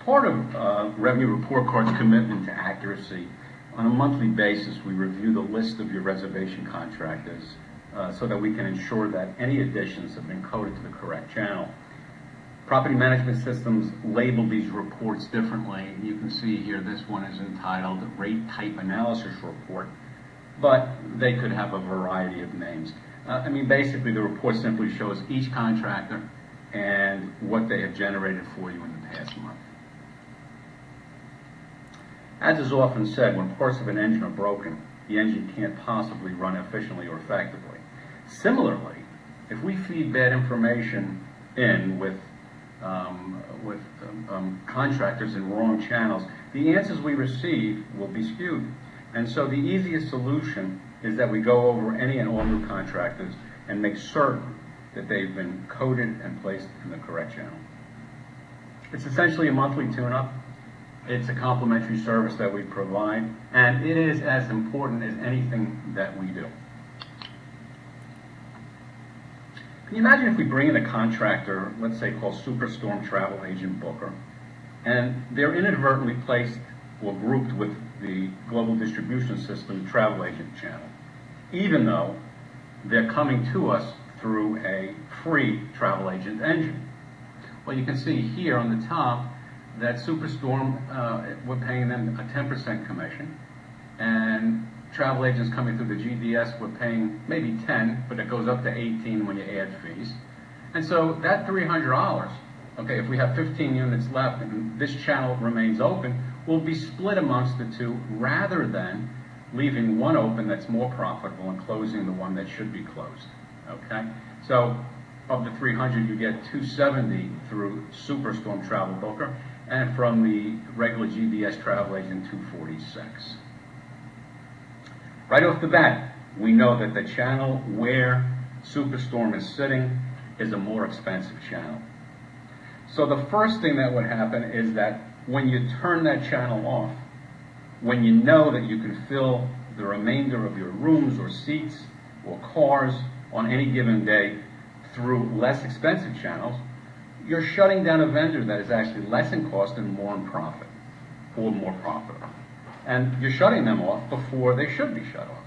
Part of Revenue Report Card's commitment to accuracy, on a monthly basis, we review the list of your reservation contractors so that we can ensure that any additions have been coded to the correct channel. Property management systems label these reports differently. You can see here this one is entitled Rate Type Analysis Report, but they could have a variety of names. Basically the report simply shows each contractor and what they have generated for you in the past month. As is often said, when parts of an engine are broken, the engine can't possibly run efficiently or effectively. Similarly, if we feed bad information in with contractors in wrong channels, the answers we receive will be skewed. And so the easiest solution is that we go over any and all new contractors and make certain that they've been coded and placed in the correct channel. It's essentially a monthly tune-up. It's a complimentary service that we provide, and it is as important as anything that we do. Can you imagine if we bring in a contractor, let's say called Superstorm Travel Agent Booker, and they're inadvertently placed or grouped with the Global Distribution System Travel Agent channel, even though they're coming to us through a free travel agent engine? Well, you can see here on the top that Superstorm, we're paying them a 10% commission, and travel agents coming through the GDS, we're paying maybe 10, but it goes up to 18 when you add fees. And so that $300, okay, if we have 15 units left and this channel remains open, will be split amongst the two rather than leaving one open that's more profitable and closing the one that should be closed, okay? So of the 300, you get 270 through Superstorm Travel Booker, and from the regular GDS travel agent, 246. Right off the bat, we know that the channel where Superstorm is sitting is a more expensive channel. So the first thing that would happen is that when you turn that channel off, when you know that you can fill the remainder of your rooms or seats or cars on any given day through less expensive channels, you're shutting down a vendor that is actually less in cost and more in profit, or more profitable. And you're shutting them off before they should be shut off.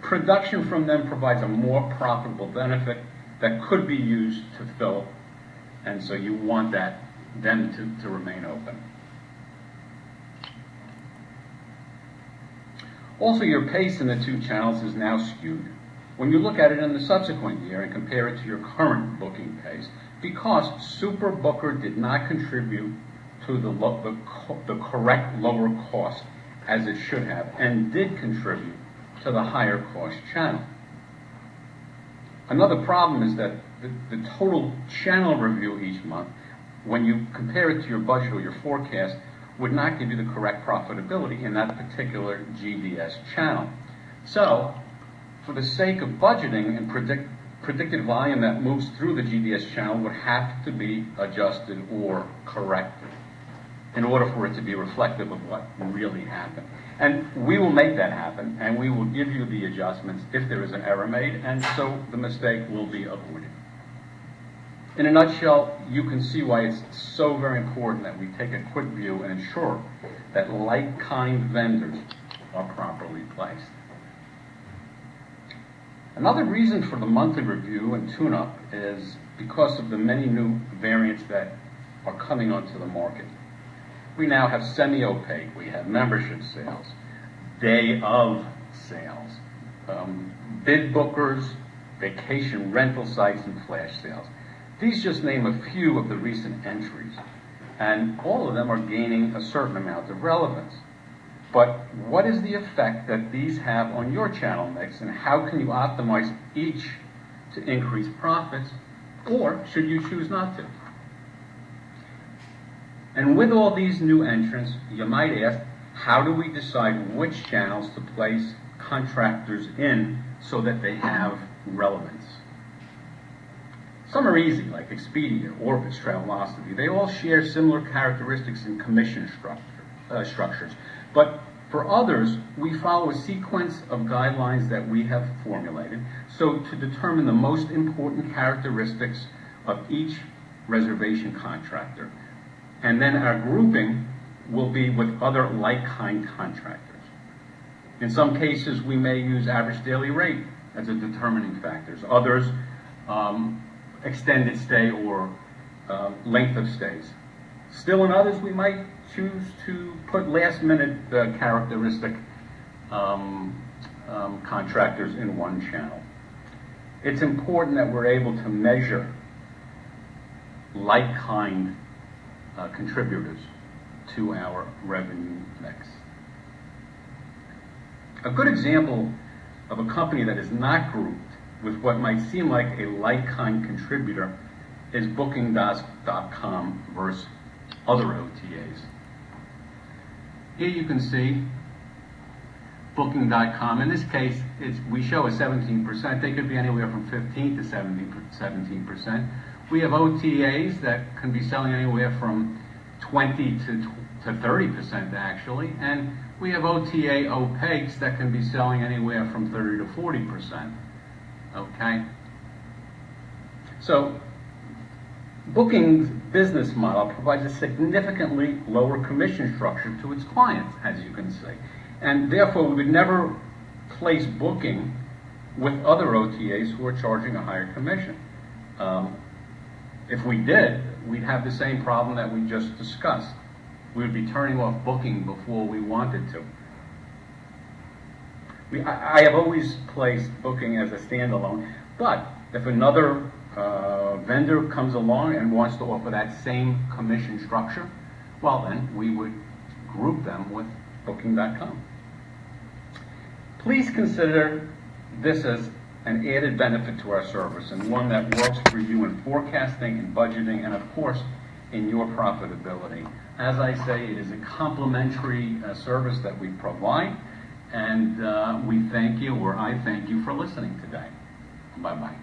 Production from them provides a more profitable benefit that could be used to fill, and so you want them to remain open. Also, your pace in the two channels is now skewed when you look at it in the subsequent year and compare it to your current booking pace, because Super Booker did not contribute to the correct lower cost as it should have, and did contribute to the higher cost channel. Another problem is that the total channel review each month, when you compare it to your budget or your forecast, would not give you the correct profitability in that particular GDS channel. So, for the sake of budgeting and predicted volume that moves through the GDS channel would have to be adjusted or corrected in order for it to be reflective of what really happened. And we will make that happen, and we will give you the adjustments if there is an error made, and so the mistake will be avoided. In a nutshell, you can see why it's so very important that we take a quick view and ensure that like-kind vendors are properly placed. Another reason for the monthly review and tune-up is because of the many new variants that are coming onto the market. We now have semi-opaque, we have membership sales, day of sales, bid bookers, vacation rental sites, and flash sales. These just name a few of the recent entries, and all of them are gaining a certain amount of relevance. But what is the effect that these have on your channel mix, and how can you optimize each to increase profits, or should you choose not to? And with all these new entrants, you might ask, how do we decide which channels to place contractors in so that they have relevance? Some are easy, like Expedia, Orbitz, Travelocity. They all share similar characteristics in commission structures. But for others, we follow a sequence of guidelines that we have formulated so to determine the most important characteristics of each reservation contractor. And then our grouping will be with other like-kind contractors. In some cases, we may use average daily rate as a determining factor. Others, extended stay or length of stays. Still in others, we might choose to put last-minute characteristic contractors in one channel. It's important that we're able to measure like-kind contributors to our revenue mix. A good example of a company that is not grouped with what might seem like a like-kind contributor is Booking.com versus other OTAs. Here you can see Booking.com. In this case, we show a 17%. They could be anywhere from 15 to 17%. We have OTAs that can be selling anywhere from 20 to 30% actually, and we have OTA opaques that can be selling anywhere from 30 to 40%. Okay? So, Booking's business model provides a significantly lower commission structure to its clients, as you can see. And therefore, we would never place Booking with other OTAs who are charging a higher commission. If we did, we'd have the same problem that we just discussed. We would be turning off Booking before we wanted to. I have always placed Booking as a standalone, but if another vendor comes along and wants to offer that same commission structure, well then we would group them with Booking.com. Please consider this as an added benefit to our service and one that works for you in forecasting and budgeting and, of course, in your profitability. As I say, it is a complimentary service that we provide, and we thank you, or I thank you, for listening today. Bye-bye.